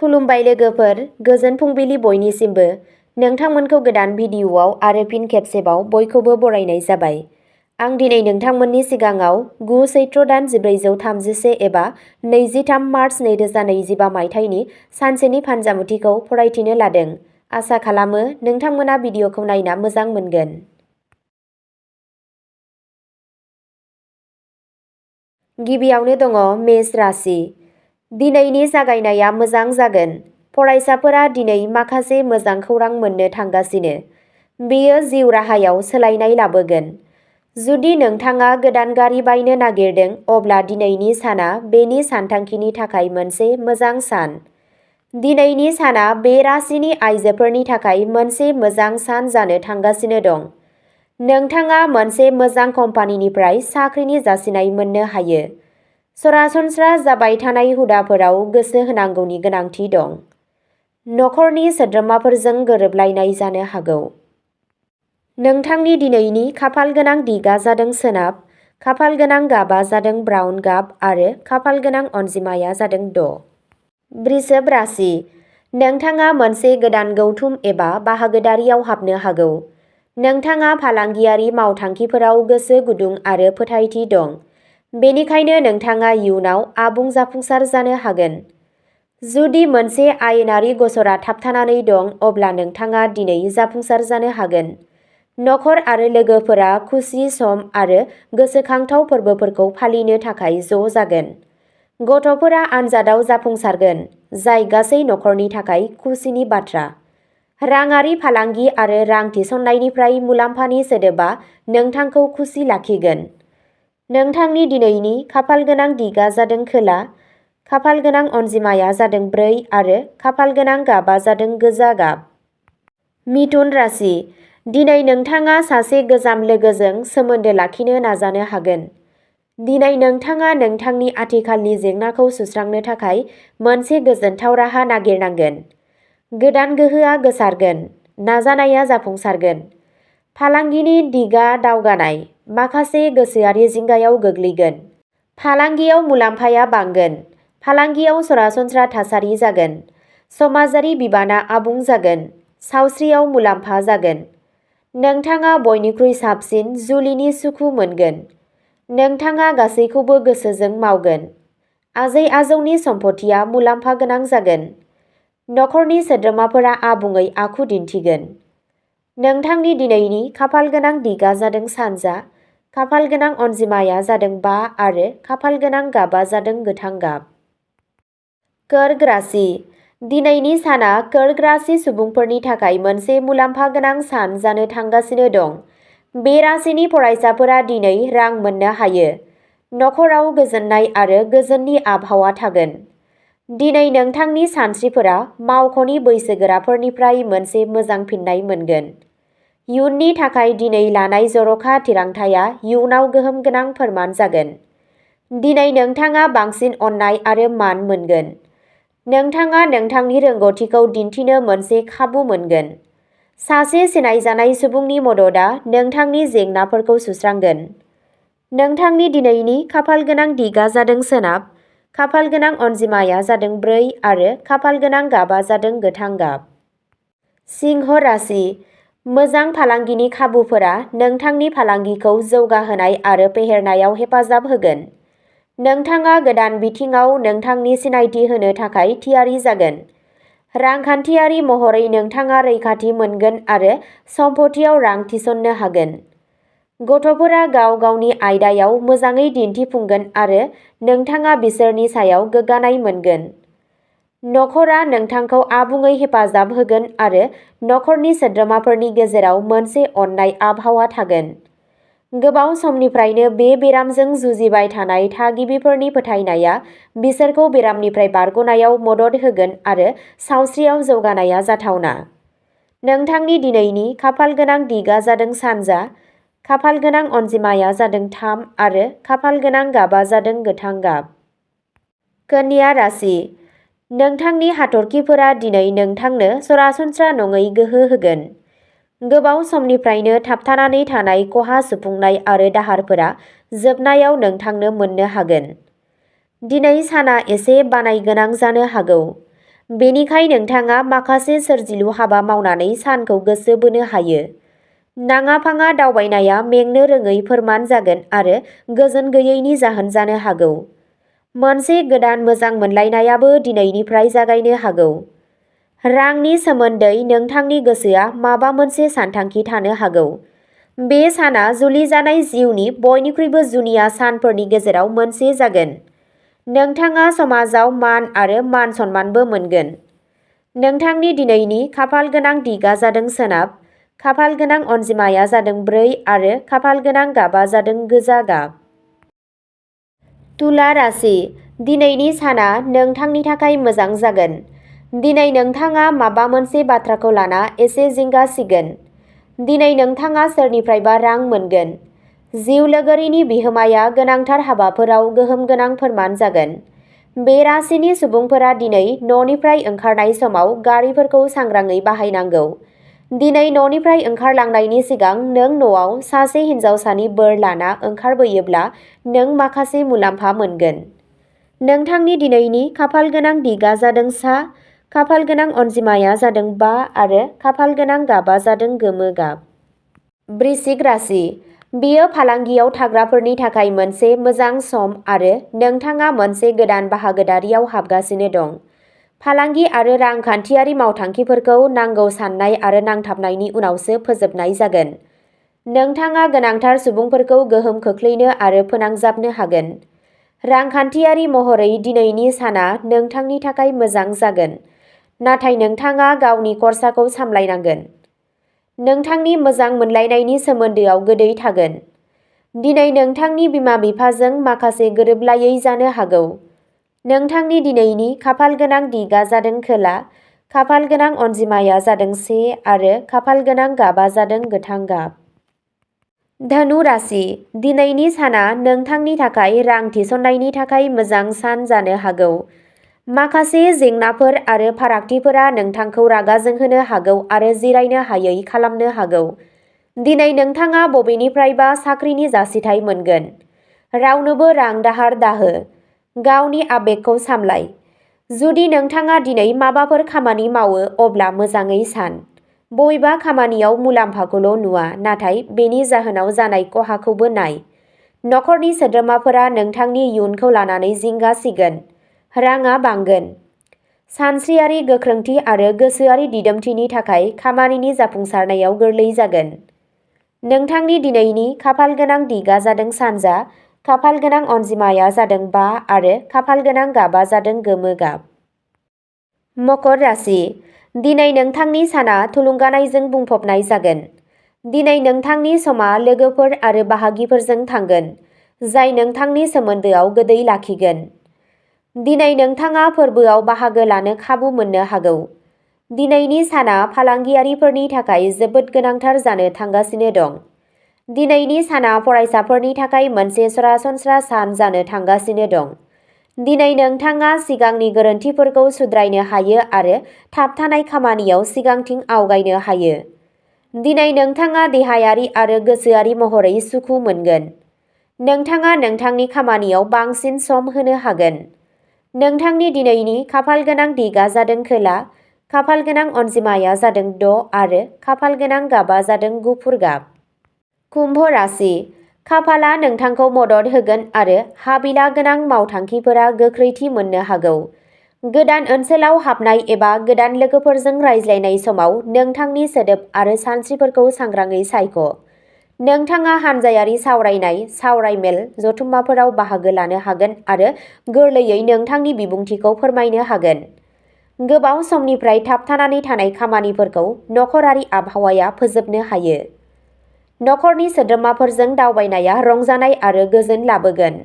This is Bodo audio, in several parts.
खुलुमबाय लोगोफोर, गोजोन फुंबिलि बयनिसिमबो। नोंथांमोनखौ गोदान भिडिअ'आव आरो फिन खेबसेबाव बयखौबो बरायनाय जाबाय। आं दिनै नोंथांमोननि सिगाङाव 9 सैत्र दान 1431 एबा 23 मार्च 2025 मायथाइनि सानसेनि फानजामुथिखौ फरायथिनो लादों। आसा खालामो नोंथांमोना भिडिअ'खौ नायना मोजां मोनगोन। गिबियावनो दङ मेष राशि। दिनैनि जागायनाया मोजां जागोन। फरायसाफोरा दिनै माखासे मोजां खौरां मोननो थांगासिनो। बेयो जिउ राहायाव सोलायनाय लाबोगोन। जुदि नोंथाङा गोदान गारि बायनो नागिरदों अब्ला दिनैनि साना बेनि सानथांखिनि थाखाय मोनसे मोजां सान। दिनैनि साना बे राशिनि आइजोफोरनि थाखाय मोनसे मोजां सान जानो थांगासिनो दं। नोंथाङा मोनसे मोजां कम्पानिनिफ्राय साख्रिनि जासिनाय मोननो हायो। सरासनस्रा जाबाय थानाय हुदाफोराव गोसो होनांगौनि गोनांथि दं। नखरनि सोद्रोमाफोरजों गोरोबलायनाय जानो हागौ। नोंथांनि दिनैनि खाफाल गोनां दिगा जादों सोनाब, खाफाल गोनां गाबा जादों ब्राउन गाब आरो खाफाल गोनां अनजिमाया जादों 6। वृषभ राशि। नोंथाङा मोनसे गोदान गौथुम एबा बाहागोदारियाव हाबनो हागौ। नोंथाङा फालांगियारि मावथांखिफोराव गोसो गुदुं आरो फोथायथि दं। बेनिखायनो नोंथाङा इयुनाव आबुं जाफुंसार जानो हागोन। जुदि मोनसे आयेनारि गसरा थाबथानानै दं अब्ला नोंथाङा दिनै जाफुंसार जानो हागोन। नखर आरो लोगोफोरा खुसि सम आरो गोसोखांथाव फोरबोफोरखौ फालिनो थाखाय ज' जागोन। गथ'फोरा आनजादाव जाफुंसारगोन, जाय गासै नखरनि थाखाय खुसिनि बाथ्रा। राङारि फालांगि आरो रां थिसननायनिफ्राय मुलाम्फानि सोदोबा नोंथांखौ खुसि लाखिगोन। नोंथांनि दिनैनि खाफाल गोनां दिगा जादों खोला, खाफाल गोनां अनजिमाया जादों 4 आरो खाफाल गोनां गाबा जादों गोजा गाब। मिथुन राशि। दिनै नोंथाङा सासे गोजाम लोगोजों सोमोन्दो लाखिनो नाजानो हागोन। दिनै नोंथाङा नोंथांनि आथिखालनि जेंनाखौ सुस्रांनो थाखाय मोनसे गोजोनथाव राहा नागिरनांगोन। गोदान गोहोआ गोसारगोन, नाजानाया जाफुंसारगोन। फालांगिनि दिगा दावगानाय, माखासे गोसोआरि जिंगायाव गोग्लैगोन। फालांगियाव मुलाम्फाया बांगोन। फालांगियाव सरासनस्रा थासारि जागोन। समाजारि बिबाना आबुं जागोन। सावस्रियाव मुलाम्फा जागोन। नोंथाङा बयनिख्रुइ साबसिन जुलिनि सुखु मोनगोन। नोंथाङा गासैखौबो गोसोजों मावगोन। आजै-आजौनि सम्फथिया मुलाम्फा गोनां जागोन। नखरनि सोद्रोमाफोरा आबुङै आखु दिन्थिगोन। नोंथांनि दिनैनि खाफाल गोनां दिगा जादों सानजा, खाफाल गोनां अनजिमाया जादों 5 आरो खाफाल गोनां गाबा जादों गोथां गाब। कर्क राशि। दिनैनि साना कर्क राशि सुबुंफोरनि थाखाय मोनसे मुलाम्फा गोनां सान जानो थांगासिनो दं। बे राशिनि फरायसाफोरा दिनै रां मोननो हायो। नखराव गोजोननाय आरो गोजोननि आबहावा थागोन। दिनै नोंथांनि सानस्रिफोरा मावख'नि बैसोगोराफोरनिफ्राय मोनसे मोजां फिननाय मोनगोन। इयुननि थाखाय दिनै लानाय जर'खा थिरांथाया इयुनाव गोहोम गोनां फोरमान जागोन। दिनै नोंथाङा बांसिन अननाय आरो मान मोनगोन। नोंथाङा नोंथांनि रोंग'थिखौ दिन्थिनो मोनसे खाबु मोनगोन। सासे सिनायजानाय सुबुंनि मददआ नोंथांनि जेंनाफोरखौ सुस्रांगोन। नोंथांनि दिनैनि खाफाल गोनां दिगा जादों सोनाब, खाफाल गोनां अनजिमाया जादों 4 आरो खाफाल गोनां गाबा जादों गोथां गाब। सिंह राशि। मोजां फालांगिनि खाबुफोरा नोंथांनि फालांगिखौ जौगाहोनाय आरो फेहेरनायाव हेफाजाब होगोन। नोंथाङा गोदान बिथिङाव नोंथांनि सिनायथि होनो थाखाय थियारि जागोन। रांखान्थियारि महरै नोंथाङा रैखाथि मोनगोन आरो सम्फथियाव रां थिसननो हागोन। गथ'फोरा गाव गावनि आयदायाव मोजाङै दिन्थिफुंगोन आरो नोंथाङा बिसोरनि सायाव गोग्गानाय मोनगोन। नखरा नोंथांखौ आबुङै हेफाजाब होगोन आरो नखरनि सोद्रोमाफोरनि गेजेराव मोनसे अननाय आबहावा थागोन। गोबाव समनिफ्रायनो बे बेरामजों जुजिबाय थानाय थागिबिफोरनि फोथायनाया बिसोरखौ बेरामनिफ्राय बारग'नायाव मदद होगोन आरो सावस्रियाव जौगानाया जाथावना। नोंथांनि दिनैनि खाफाल गोनां दिगा जादों सानजा, खाफाल गोनां अनजिमाया जादों 3 आरो खाफाल गोनां गाबा जादों गोथां गाब। कन्या राशि। नोंथांनि हाथरखिफोरा दिनै नोंथांनो सरासनस्रा नङै गोहो होगोन। गोबाव समनिफ्रायनो थाबथानानै थानाय खहा सुफुंनाय आरो दाहारफोरा जोबनायाव नोंथांनो मोननो हागोन। दिनै साना एसे बानायगोनां जानो हागौ। बेनिखाय नोंथाङा माखासे सोरजिलु हाबा मावनानै सानखौ गोसो बोनो हायो। नाङा-फाङा दावबायनाया मेंनो रोङै फोरमान जागोन आरो गोजोन गैयैनि जाहोन जानो हागौ। मोनसे गोदान मोजां मोनलायनायाबो दिनैनिफ्राय जागायनो हागौ। रांनि सोमोन्दै नोंथांनि गोसोआ माबा मोनसे सानथांखि थानो हागौ। बे साना जुलि जानाय जिउनि बयनिख्रुइबो जुनिया सानफोरनि गेजेराव मोनसे जागोन। नोंथाङा समाजाव मान आरो मान-सन्मानबो मोनगोन। नोंथांनि दिनैनि खाफाल गोनां दिगा जादों सोनाब, खाफाल गोनां अनजिमाया जादों 4 आरो खाफाल गोनां गाबा जादों गोजा गाब। तुला राशि, दिनैनि साना नोंथांनि थाखाय मोजां जागोन। दिनै नोंथाङा माबा मोनसे बाथ्राखौ लाना एसे जिंगा सिगोन। दिनै नोंथाङा सोरनिफ्रायबा रां मोनगोन। जिउ लोगोरिनि बिहोमाया गोनांथार हाबाफोराव गोहोम गोनां फोरमान जागोन। बे राशिनि सुबुंफोरा दिनै न'निफ्राय ओंखारनाय समाव गारिफोरखौ सांग्राङै बाहायनांगौ। दिनै न'निफ्राय ओंखारलांनायनि सिगां नों न'आव सासे हिनजावसानि बोर लाना ओंखारबोयोब्ला नों माखासे मुलाम्फा मोनगोन। नोंथांनि दिनैनि खाफाल गोनां दिगा जादों सा, खाफाल गोनां अनजिमाया जादों 5 आरो खाफाल गोनां गाबा जादों गोमो गाब। वृश्चिक राशि, बेयो फालांगियाव थाग्राफोरनि थाखाय मोनसे मोजां सम आरो नोंथाङा मोनसे गोदान बाहागोदारियाव हाबगासिनो दं। फालांगि आरो रांखान्थियारि मावथांखिफोरखौ नांगौ साननाय आरो नांथाबनायनि उनावसो फोजोबनाय जागोन। नोंथाङा गोनांथार सुबुंफोरखौ गोहोम खोख्लैनो आरो फोनांजाबनो हागोन। रांखान्थियारि महरै दिनैनि साना नोंथांनि थाखाय मोजां जागोन, नाथाय नोंथाङा गावनि खरसाखौ सामलायनांगोन। नोंथांनि मोजां मोनलायनायनि सोमोन्दोआव गोदै थागोन। दिनै नोंथांनि बिमा-बिफाजों माखासे गोरोबलायै जानो हागौ। नोंथांनि दिनैनि खाफाल गोनां दिगा जादों खोला, खाफाल गोनां अनजिमाया जादों 1 आरो खाफाल गोनां गाबा जादों गोथां गाब। धनु राशि, दिनैनि साना नोंथांनि थाखाय रां थिसननायनि थाखाय मोजां सान जानो हागौ। माखासे जेंनाफोर आरो फारागथिफोरा नोंथांखौ रागा जोंहोनो हागौ आरो जिरायनो हायै खालामनो हागौ। दिनै नोंथाङा बबेनिफ्रायबा साख्रिनि जासिथाइ मोनगोन। रावनोबो रां दाहार दाहो। गावनि आबेगखौ सामलाय। जुदि नोंथाङा दिनै माबाफोर खामानि मावो अब्ला मोजाङै सान। बबेबा खामानियाव मुलाम्फाखौल' नुवा, नाथाय बेनि जाहोनाव जानाय खहाखौबो नाय। नखरनि सोद्रोमाफोरा नोंथांनि इयुनखौ लानानै जिंगा सिगोन। राङा बांगोन। सानस्रियारि गोख्रोंथि आरो गोसोआरि दिदोमथिनि थाखाय खामानिनि जाफुंसारनायाव गोरलै जागोन। नोंथांनि दिनैनि खाफाल गोनां दिगा जादों सानजा, खाफाल गोनां अनजिमाया जादों 5 आरो खाफाल गोनां गाबा जादों गोमो गाब। मकर राशि, दिनै नोंथांनि साना थुलुंगानायजों बुंफबनाय जागोन। दिनै नोंथांनि समा लोगोफोर आरो बाहागिफोरजों थांगोन, जाय नोंथांनि सोमोन्दोआव गोदै लाखिगोन। दिनै नोंथाङा फोरबोआव बाहागो लानो खाबु मोननो हागौ। दिनैनि साना फालांगियारिफोरनि थाखाय जोबोद गोनांथार जानो थांगासिनो दं। दिनैनि साना फरायसाफोरनि थाखाय मोनसे सरासनस्रा सान जानो थांगासिनो दं। दिनै नोंथाङा सिगांनि गोरोन्थिफोरखौ सुद्रायनो हायो आरो थाबथानाय खामानियाव सिगांथिं आवगायनो हायो। दिनै नोंथाङा देहायारि आरो गोसोआरि महरै सुखु मोनगोन। नोंथाङा नोंथांनि खामानियाव बांसिन सम होनो हागोन। नोंथांनि दिनैनि खाफाल गोनां दिगा जादों खोला, खाफाल गोनां अनजिमाया जादों 6 आरो खाफाल गोनां गाबा जादों गुफुर गाब। कुम्भ राशि, खाफाला नोंथांखौ मदद होगोन आरो हाबिला गोनां मावथांखिफोरा गोख्रैथि मोननो हागौ। गोदान ओनसोलाव हाबनाय एबा गोदान लोगोफोरजों रायज्लायनाय समाव नोंथांनि सोदोब आरो सानस्रिफोरखौ सांग्राङै सायख'। नोंथाङा हानजायारि सावरायनाय, सावरायमेल जथुम्माफोराव बाहागो लानो हागोन आरो गोरलैयै नोंथांनि बिबुंथिखौ फोरमायनो हागोन। गोबाव समनिफ्राय थाबथानानै थानाय खामानिफोरखौ नखरारि आबहावाया फोजोबनो हायो। नखरनि सोद्रोमाफोरजों दावबायनाया रंजानाय आरो गोजोन लाबोगोन।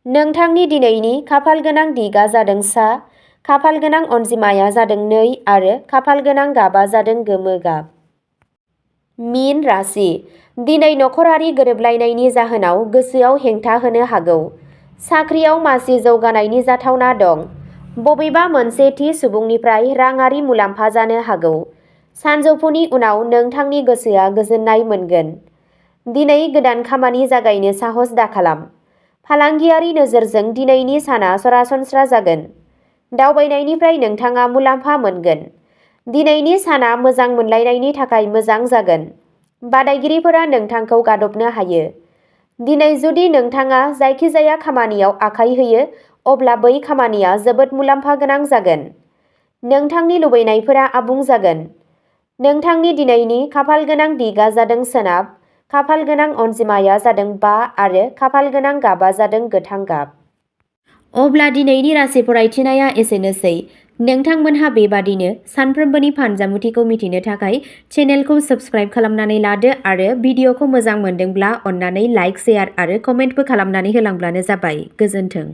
नोंथांनि दिनैनि खाफाल गोनां दिगा जादों सा, खाफाल गोनां अनजिमाया जादों 2 आरो खाफाल गोनां गाबा जादों गोमो गाब। मीन राशि, दिनै नखरारि गोरोबलायनायनि जाहोनाव गोसोआव हेंथा होनो हागौ। साख्रियाव मासि जौगानायनि जाथावना दं। बबेबा मोनसे थि सुबुंनिफ्राय राङारि मुलाम्फा जानो हागौ। सानजौफुनि उनाव नोंथांनि गोसोआ गोजोननाय मोनगोन। दिनै गोदान खामानि जागायनो साहस दाखालाम। फालांगियारि नोजोरजों दिनैनि साना सरासनस्रा जागोन। दावबायनायनिफ्राय नोंथाङा मुलाम्फा मोनगोन। दिनैनि साना मोजां मोनलायनायनि थाखाय मोजां जागोन। बादायगिरिफोरा नोंथांखौ गादबनो हायो। दिनै जुदि नोंथाङा जायखिजाया खामानियाव आखाइ होयो अब्ला बै खामानिया जोबोद मुलाम्फा गोनां जागोन। नोंथांनि लुबैनायफोरा आबुं जागोन। नोंथांनि दिनैनि खाफालगोनां दिगआ जादों सोनाब, खाफालगोनां अनजिमाया जादों 5 आरो खाफालगोनां गाबआ जादों गोथां गाब। अब्ला दिनैनि राशि फरायथिनाया एसेनोसै। नोंथांमोनहा बेबादिनो सानफ्रोमबोनि फानजामुथिखौ मिथिनो थाखाय चेनेलखौ साबस्क्राइब खालामनानै लादो आरो भिडिअखौ मोजां मोनदोंब्ला अन्नानै लाइक, शेयार आरो कमेन्टबो खालामनानै होलांब्लानो जाबाय। गोजोन्थों।